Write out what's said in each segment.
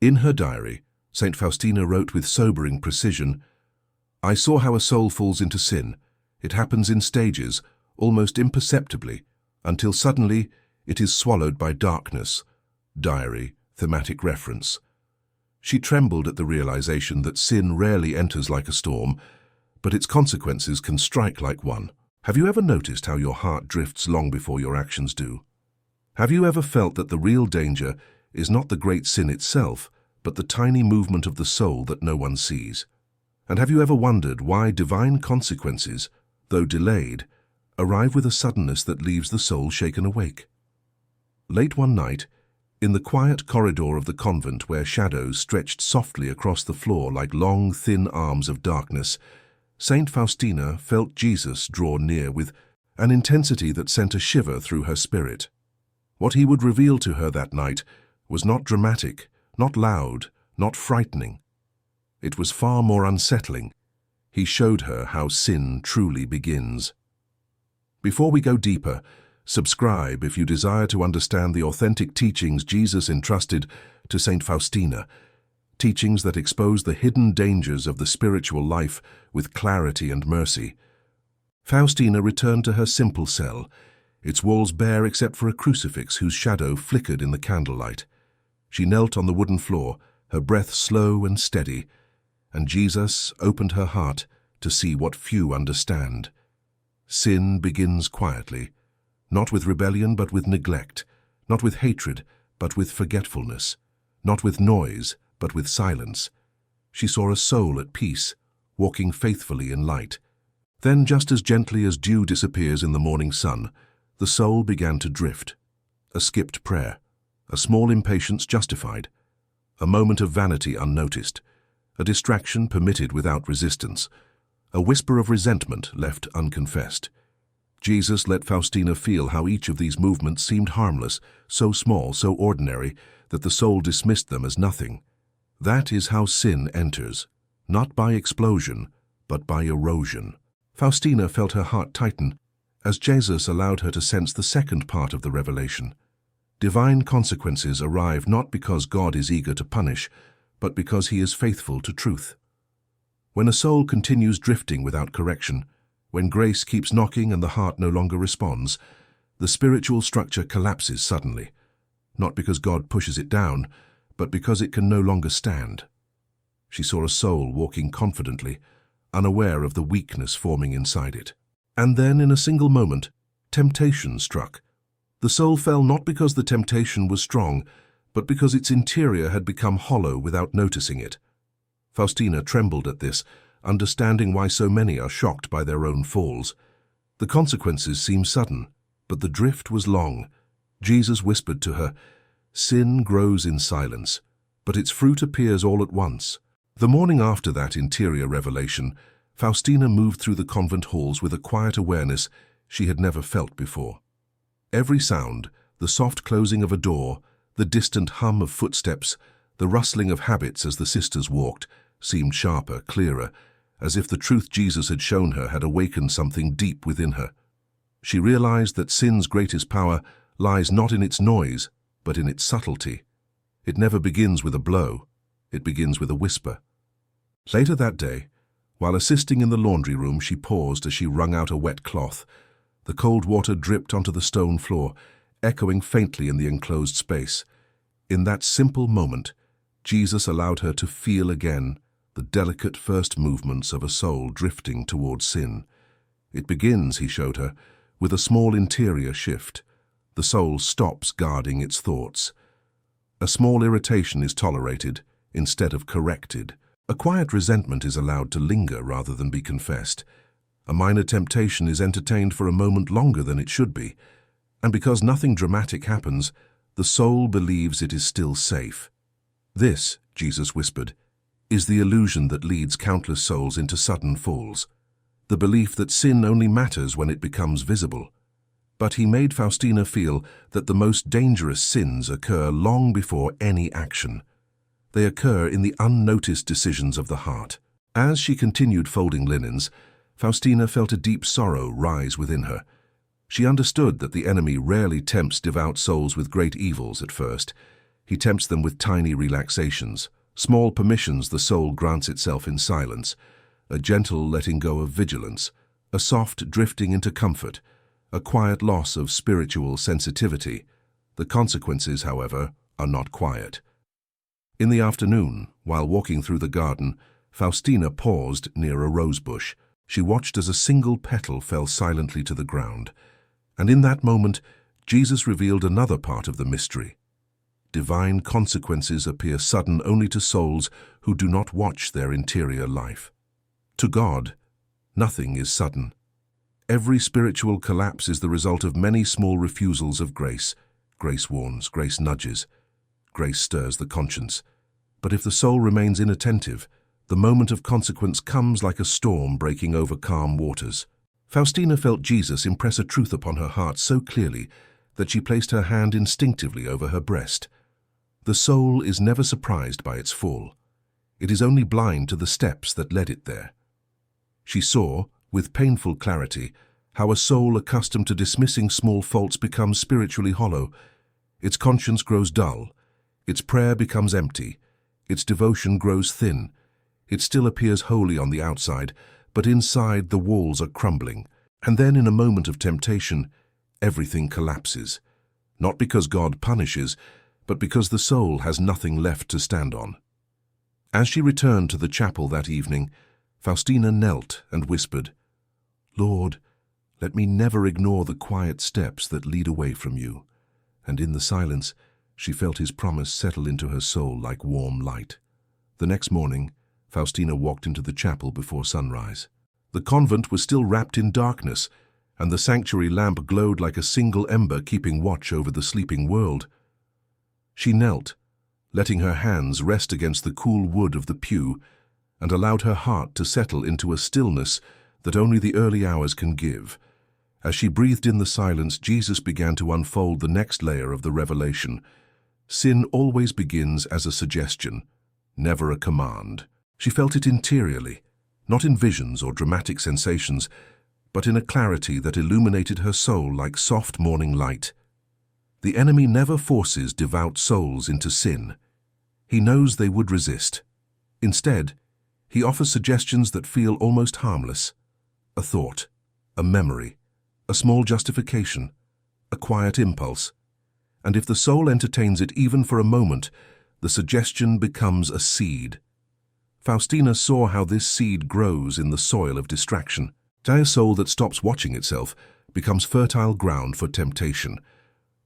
In her diary, St. Faustina wrote with sobering precision, "I saw how a soul falls into sin. It happens in stages, almost imperceptibly, until suddenly it is swallowed by darkness." Diary, thematic reference. She trembled at the realization that sin rarely enters like a storm, but its consequences can strike like one. Have you ever noticed how your heart drifts long before your actions do? Have you ever felt that the real danger is not the great sin itself, but the tiny movement of the soul that no one sees? And have you ever wondered why divine consequences, though delayed, arrive with a suddenness that leaves the soul shaken awake? Late one night, in the quiet corridor of the convent where shadows stretched softly across the floor like long, thin arms of darkness, Saint Faustina felt Jesus draw near with an intensity that sent a shiver through her spirit. What he would reveal to her that night was not dramatic, not loud, not frightening. It was far more unsettling. He showed her how sin truly begins. Before we go deeper, subscribe if you desire to understand the authentic teachings Jesus entrusted to Saint Faustina, teachings that expose the hidden dangers of the spiritual life with clarity and mercy. Faustina returned to her simple cell, its walls bare except for a crucifix whose shadow flickered in the candlelight. She knelt on the wooden floor, her breath slow and steady, and Jesus opened her heart to see what few understand. Sin begins quietly, not with rebellion but with neglect, not with hatred but with forgetfulness, not with noise but with silence. She saw a soul at peace, walking faithfully in light. Then, just as gently as dew disappears in the morning sun, the soul began to drift. A skipped prayer, a small impatience justified, a moment of vanity unnoticed, a distraction permitted without resistance, a whisper of resentment left unconfessed. Jesus let Faustina feel how each of these movements seemed harmless, so small, so ordinary, that the soul dismissed them as nothing. That is how sin enters, not by explosion, but by erosion. Faustina felt her heart tighten as Jesus allowed her to sense the second part of the revelation. Divine consequences arrive not because God is eager to punish, but because he is faithful to truth. When a soul continues drifting without correction, when grace keeps knocking and the heart no longer responds, the spiritual structure collapses suddenly, not because God pushes it down, but because it can no longer stand. She saw a soul walking confidently, unaware of the weakness forming inside it. And then, in a single moment, temptation struck. The soul fell not because the temptation was strong, but because its interior had become hollow without noticing it. Faustina trembled at this, understanding why so many are shocked by their own falls. The consequences seemed sudden, but the drift was long. Jesus whispered to her, "Sin grows in silence, but its fruit appears all at once." The morning after that interior revelation, Faustina moved through the convent halls with a quiet awareness she had never felt before. Every sound, the soft closing of a door, the distant hum of footsteps, the rustling of habits as the sisters walked, seemed sharper, clearer, as if the truth Jesus had shown her had awakened something deep within her. She realized that sin's greatest power lies not in its noise, but in its subtlety. It never begins with a blow, it begins with a whisper. Later that day, while assisting in the laundry room, she paused as she wrung out a wet cloth. The cold water dripped onto the stone floor, echoing faintly in the enclosed space. In that simple moment, Jesus allowed her to feel again the delicate first movements of a soul drifting towards sin. It begins, he showed her, with a small interior shift. The soul stops guarding its thoughts. A small irritation is tolerated instead of corrected. A quiet resentment is allowed to linger rather than be confessed. A minor temptation is entertained for a moment longer than it should be. And because nothing dramatic happens, the soul believes it is still safe. This, Jesus whispered, is the illusion that leads countless souls into sudden falls. The belief that sin only matters when it becomes visible. But he made Faustina feel that the most dangerous sins occur long before any action. They occur in the unnoticed decisions of the heart. As she continued folding linens, Faustina felt a deep sorrow rise within her. She understood that the enemy rarely tempts devout souls with great evils at first. He tempts them with tiny relaxations, small permissions the soul grants itself in silence, a gentle letting go of vigilance, a soft drifting into comfort, a quiet loss of spiritual sensitivity. The consequences, however, are not quiet. In the afternoon, while walking through the garden, Faustina paused near a rose bush. She watched as a single petal fell silently to the ground, and in that moment, Jesus revealed another part of the mystery. Divine consequences appear sudden only to souls who do not watch their interior life. To God, nothing is sudden. Every spiritual collapse is the result of many small refusals of grace. Grace warns, grace nudges, grace stirs the conscience. But if the soul remains inattentive, the moment of consequence comes like a storm breaking over calm waters. Faustina felt Jesus impress a truth upon her heart so clearly that she placed her hand instinctively over her breast. The soul is never surprised by its fall. It is only blind to the steps that led it there. She saw, with painful clarity, how a soul accustomed to dismissing small faults becomes spiritually hollow. Its conscience grows dull, its prayer becomes empty, its devotion grows thin. It still appears holy on the outside, but inside the walls are crumbling. And then in a moment of temptation, everything collapses. Not because God punishes, but because the soul has nothing left to stand on. As she returned to the chapel that evening, Faustina knelt and whispered, "Lord, let me never ignore the quiet steps that lead away from you." And in the silence, she felt his promise settle into her soul like warm light. The next morning, Faustina walked into the chapel before sunrise. The convent was still wrapped in darkness, and the sanctuary lamp glowed like a single ember keeping watch over the sleeping world. She knelt, letting her hands rest against the cool wood of the pew, and allowed her heart to settle into a stillness that only the early hours can give. As she breathed in the silence, Jesus began to unfold the next layer of the revelation. Sin always begins as a suggestion, never a command. She felt it interiorly, not in visions or dramatic sensations, but in a clarity that illuminated her soul like soft morning light. The enemy never forces devout souls into sin. He knows they would resist. Instead, he offers suggestions that feel almost harmless. A thought, a memory, a small justification, a quiet impulse. And if the soul entertains it even for a moment, the suggestion becomes a seed. Faustina saw how this seed grows in the soil of distraction. A soul that stops watching itself becomes fertile ground for temptation,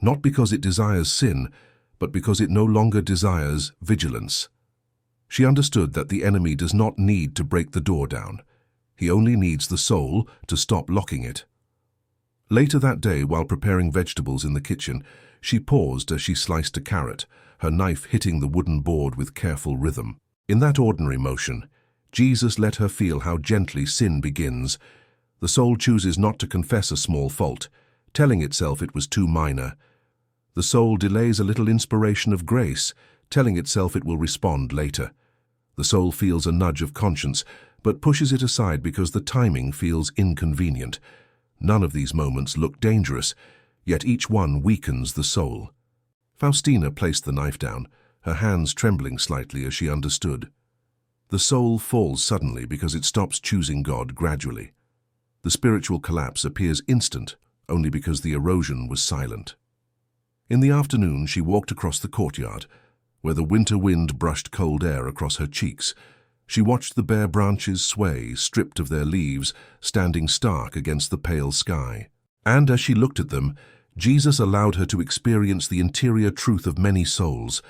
not because it desires sin, but because it no longer desires vigilance. She understood that the enemy does not need to break the door down. He only needs the soul to stop locking it. Later that day, while preparing vegetables in the kitchen, she paused as she sliced a carrot, her knife hitting the wooden board with careful rhythm. In that ordinary motion, Jesus let her feel how gently sin begins. The soul chooses not to confess a small fault, telling itself it was too minor. The soul delays a little inspiration of grace, telling itself it will respond later. The soul feels a nudge of conscience, but pushes it aside because the timing feels inconvenient. None of these moments look dangerous, yet each one weakens the soul. Faustina placed the knife down, her hands trembling slightly as she understood. The soul falls suddenly because it stops choosing God gradually. The spiritual collapse appears instant, only because the erosion was silent. In the afternoon, she walked across the courtyard, where the winter wind brushed cold air across her cheeks. She watched the bare branches sway, stripped of their leaves, standing stark against the pale sky. And as she looked at them, Jesus allowed her to experience the interior truth of many souls.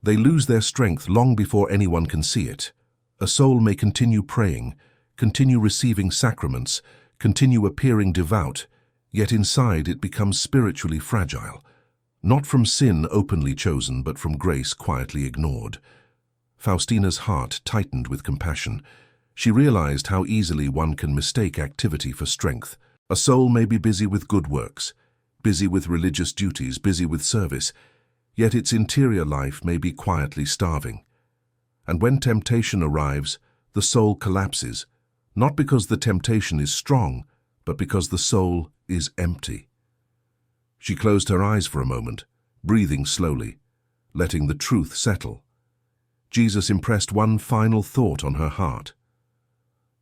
They lose their strength long before anyone can see it. A soul may continue praying, continue receiving sacraments, continue appearing devout, yet inside it becomes spiritually fragile. Not from sin openly chosen, but from grace quietly ignored. Faustina's heart tightened with compassion. She realized how easily one can mistake activity for strength. A soul may be busy with good works, busy with religious duties, busy with service, yet its interior life may be quietly starving. And when temptation arrives, the soul collapses, not because the temptation is strong, but because the soul is empty. She closed her eyes for a moment, breathing slowly. letting the truth settle. Jesus impressed one final thought on her heart.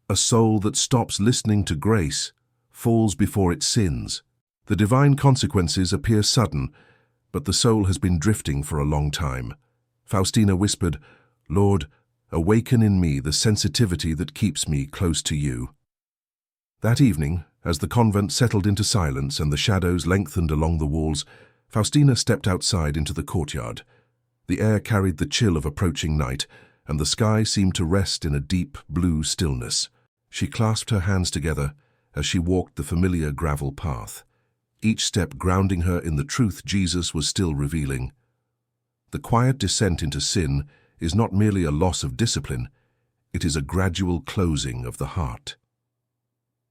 A soul that stops listening to grace falls before it sins. The divine consequences appear sudden, but the soul has been drifting for a long time. Faustina whispered, "Lord, awaken in me the sensitivity that keeps me close to you." That evening, as the convent settled into silence and the shadows lengthened along the walls, Faustina stepped outside into the courtyard. The air carried the chill of approaching night, and the sky seemed to rest in a deep blue stillness. She clasped her hands together as she walked the familiar gravel path, each step grounding her in the truth Jesus was still revealing. The quiet descent into sin is not merely a loss of discipline, it is a gradual closing of the heart.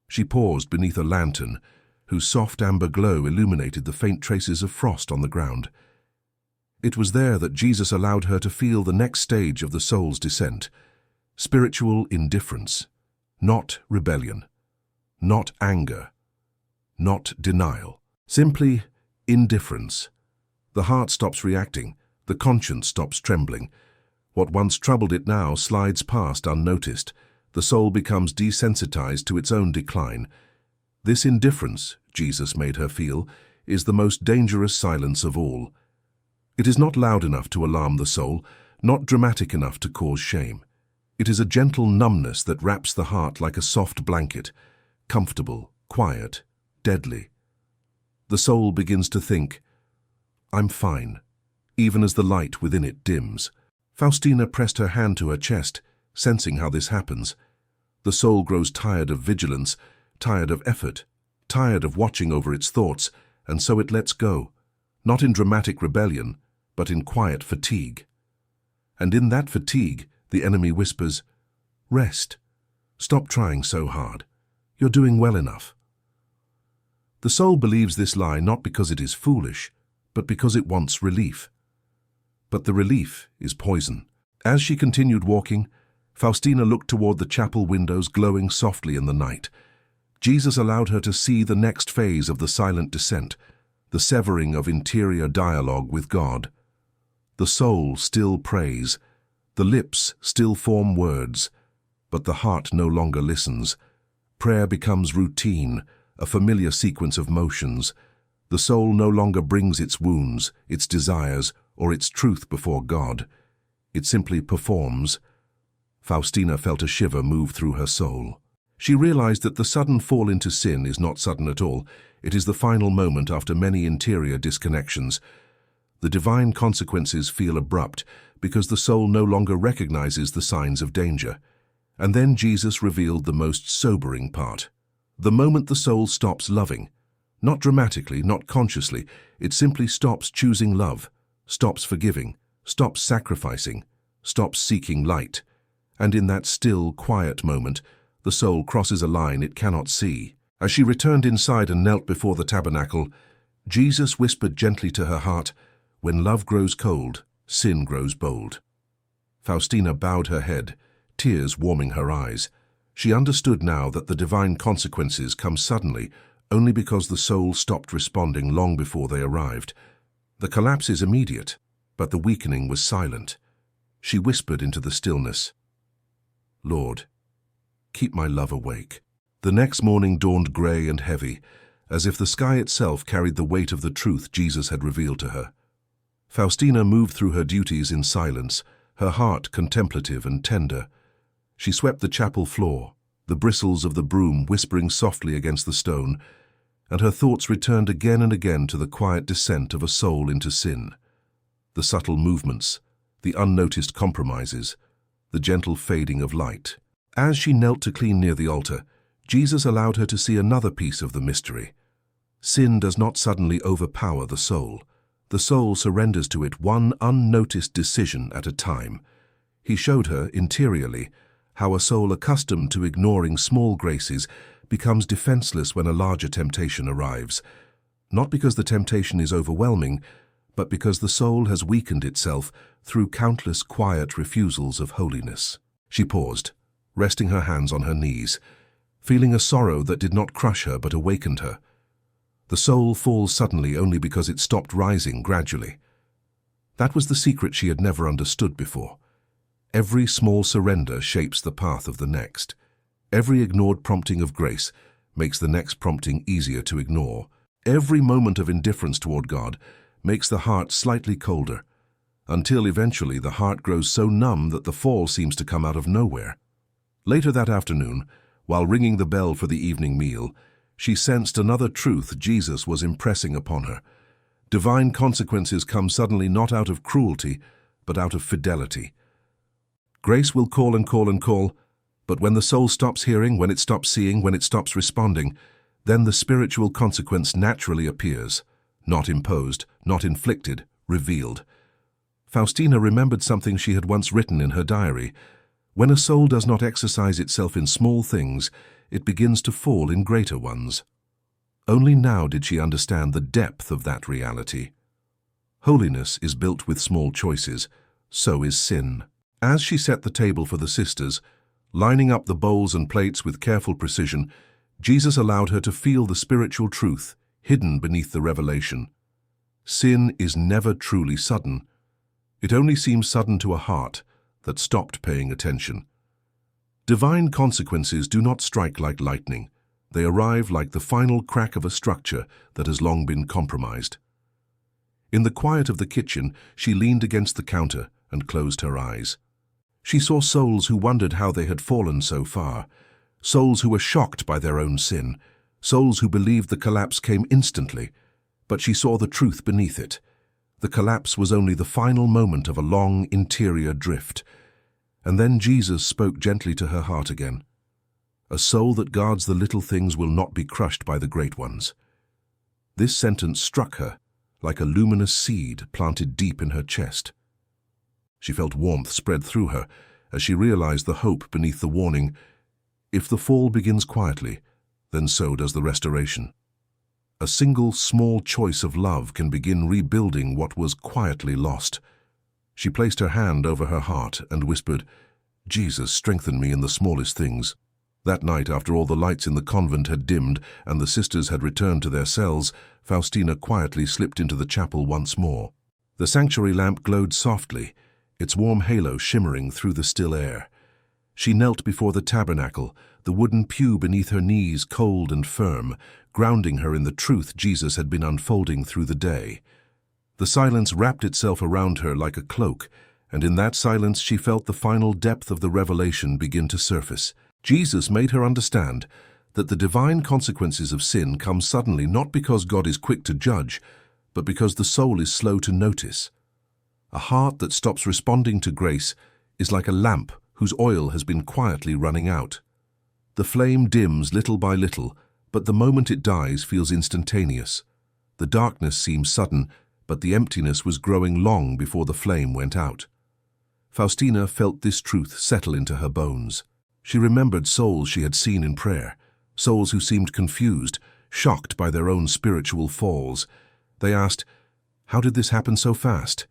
She paused beneath a lantern, whose soft amber glow illuminated the faint traces of frost on the ground. It was there that Jesus allowed her to feel the next stage of the soul's descent, spiritual indifference, not rebellion, not anger, not denial, simply indifference. The heart stops reacting, the conscience stops trembling. What once troubled it now slides past unnoticed. The soul becomes desensitized to its own decline. This indifference, Jesus made her feel, is the most dangerous silence of all. It is not loud enough to alarm the soul, not dramatic enough to cause shame. It is a gentle numbness that wraps the heart like a soft blanket, comfortable, quiet, deadly. The soul begins to think, "I'm fine," even as the light within it dims. Faustina pressed her hand to her chest, sensing how this happens. The soul grows tired of vigilance, tired of effort, tired of watching over its thoughts, and so it lets go, not in dramatic rebellion, but in quiet fatigue. And in that fatigue, the enemy whispers, "Rest. Stop trying so hard. You're doing well enough." The soul believes this lie not because it is foolish, but because it wants relief. But the relief is poison. As she continued walking, Faustina looked toward the chapel windows glowing softly in the night. Jesus allowed her to see the next phase of the silent descent, the severing of interior dialogue with God. The soul still prays, the lips still form words, but the heart no longer listens. Prayer becomes routine, a familiar sequence of motions. The soul no longer brings its wounds, its desires, or its truth before God. It simply performs. Faustina felt a shiver move through her soul. She realized that the sudden fall into sin is not sudden at all. It is the final moment after many interior disconnections. The divine consequences feel abrupt because the soul no longer recognizes the signs of danger. And then Jesus revealed the most sobering part. The moment the soul stops loving, not dramatically, not consciously, it simply stops choosing love, stops forgiving, stops sacrificing, stops seeking light. And in that still, quiet moment, the soul crosses a line it cannot see. As she returned inside and knelt before the tabernacle, Jesus whispered gently to her heart, "When love grows cold, sin grows bold." Faustina bowed her head, tears warming her eyes. She understood now that the divine consequences come suddenly, only because the soul stopped responding long before they arrived. The collapse is immediate, but the weakening was silent. She whispered into the stillness, "Lord, keep my love awake." The next morning dawned grey and heavy, as if the sky itself carried the weight of the truth Jesus had revealed to her. Faustina moved through her duties in silence, her heart contemplative and tender. She swept the chapel floor, the bristles of the broom whispering softly against the stone, and her thoughts returned again and again to the quiet descent of a soul into sin. The subtle movements, the unnoticed compromises, the gentle fading of light. As she knelt to clean near the altar, Jesus allowed her to see another piece of the mystery. Sin does not suddenly overpower the soul. The soul surrenders to it one unnoticed decision at a time. He showed her, interiorly, how a soul accustomed to ignoring small graces becomes defenseless when a larger temptation arrives. Not because the temptation is overwhelming, but because the soul has weakened itself through countless quiet refusals of holiness. She paused, resting her hands on her knees, feeling a sorrow that did not crush her but awakened her. The soul falls suddenly only because it stopped rising gradually. That was the secret she had never understood before. Every small surrender shapes the path of the next. Every ignored prompting of grace makes the next prompting easier to ignore. Every moment of indifference toward God makes the heart slightly colder, until eventually the heart grows so numb that the fall seems to come out of nowhere. Later that afternoon, while ringing the bell for the evening meal, she sensed another truth Jesus was impressing upon her. Divine consequences come suddenly not out of cruelty, but out of fidelity. Grace will call and call and call, but when the soul stops hearing, when it stops seeing, when it stops responding, then the spiritual consequence naturally appears, not imposed, not inflicted, revealed. Faustina remembered something she had once written in her diary. When a soul does not exercise itself in small things, it begins to fall in greater ones. Only now did she understand the depth of that reality. Holiness is built with small choices, so is sin. As she set the table for the sisters, lining up the bowls and plates with careful precision, Jesus allowed her to feel the spiritual truth hidden beneath the revelation. Sin is never truly sudden. It only seems sudden to a heart that stopped paying attention. Divine consequences do not strike like lightning. They arrive like the final crack of a structure that has long been compromised. In the quiet of the kitchen, she leaned against the counter and closed her eyes. She saw souls who wondered how they had fallen so far, souls who were shocked by their own sin, souls who believed the collapse came instantly, but she saw the truth beneath it. The collapse was only the final moment of a long interior drift. And then Jesus spoke gently to her heart again. A soul that guards the little things will not be crushed by the great ones. This sentence struck her like a luminous seed planted deep in her chest. She felt warmth spread through her as she realized the hope beneath the warning. If the fall begins quietly, then so does the restoration. A single small choice of love can begin rebuilding what was quietly lost. She placed her hand over her heart and whispered, "Jesus, strengthen me in the smallest things." That night, after all the lights in the convent had dimmed and the sisters had returned to their cells, Faustina quietly slipped into the chapel once more. The sanctuary lamp glowed softly, its warm halo shimmering through the still air. She knelt before the tabernacle, the wooden pew beneath her knees cold and firm, grounding her in the truth Jesus had been unfolding through the day. The silence wrapped itself around her like a cloak, and in that silence she felt the final depth of the revelation begin to surface. Jesus made her understand that the divine consequences of sin come suddenly not because God is quick to judge, but because the soul is slow to notice. A heart that stops responding to grace is like a lamp whose oil has been quietly running out. The flame dims little by little, but the moment it dies feels instantaneous. The darkness seems sudden, but the emptiness was growing long before the flame went out. Faustina felt this truth settle into her bones. She remembered souls she had seen in prayer, souls who seemed confused, shocked by their own spiritual falls. They asked, "How did this happen so fast?"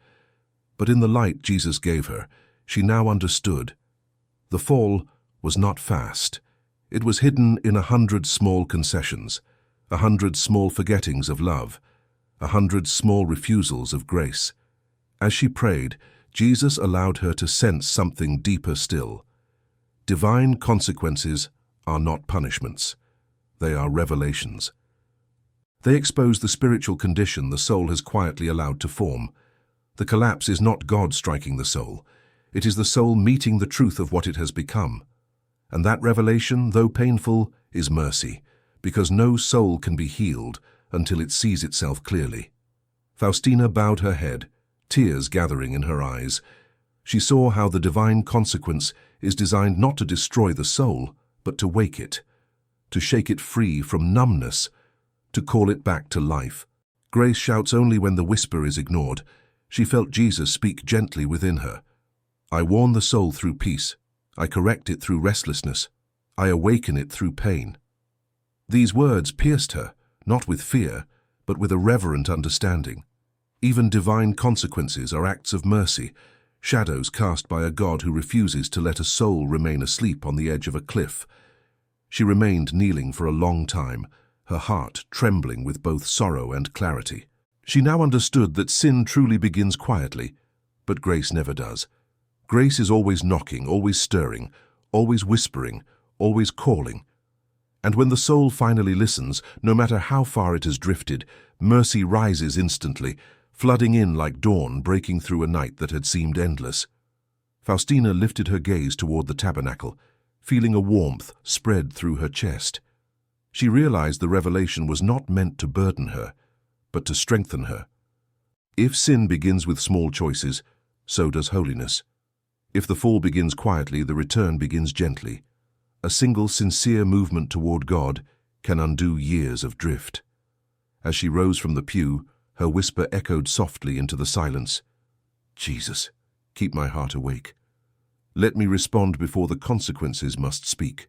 But in the light Jesus gave her, she now understood. The fall was not fast. It was hidden in 100 small concessions, 100 small forgettings of love, 100 small refusals of grace. As she prayed, Jesus allowed her to sense something deeper still. Divine consequences are not punishments. They are revelations. They expose the spiritual condition the soul has quietly allowed to form. The collapse is not God striking the soul. It is the soul meeting the truth of what it has become. And that revelation, though painful, is mercy, because no soul can be healed until it sees itself clearly. Faustina bowed her head, tears gathering in her eyes. She saw how the divine consequence is designed not to destroy the soul, but to wake it, to shake it free from numbness, to call it back to life. Grace shouts only when the whisper is ignored. She felt Jesus speak gently within her. I warn the soul through peace. I correct it through restlessness. I awaken it through pain. These words pierced her, not with fear, but with a reverent understanding. Even divine consequences are acts of mercy, shadows cast by a God who refuses to let a soul remain asleep on the edge of a cliff. She remained kneeling for a long time, her heart trembling with both sorrow and clarity. She now understood that sin truly begins quietly, but grace never does. Grace is always knocking, always stirring, always whispering, always calling. And when the soul finally listens, no matter how far it has drifted, mercy rises instantly, flooding in like dawn, breaking through a night that had seemed endless. Faustina lifted her gaze toward the tabernacle, feeling a warmth spread through her chest. She realized the revelation was not meant to burden her, but to strengthen her. If sin begins with small choices, so does holiness. If the fall begins quietly, the return begins gently. A single sincere movement toward God can undo years of drift. As she rose from the pew, her whisper echoed softly into the silence. Jesus, keep my heart awake. Let me respond before the consequences must speak.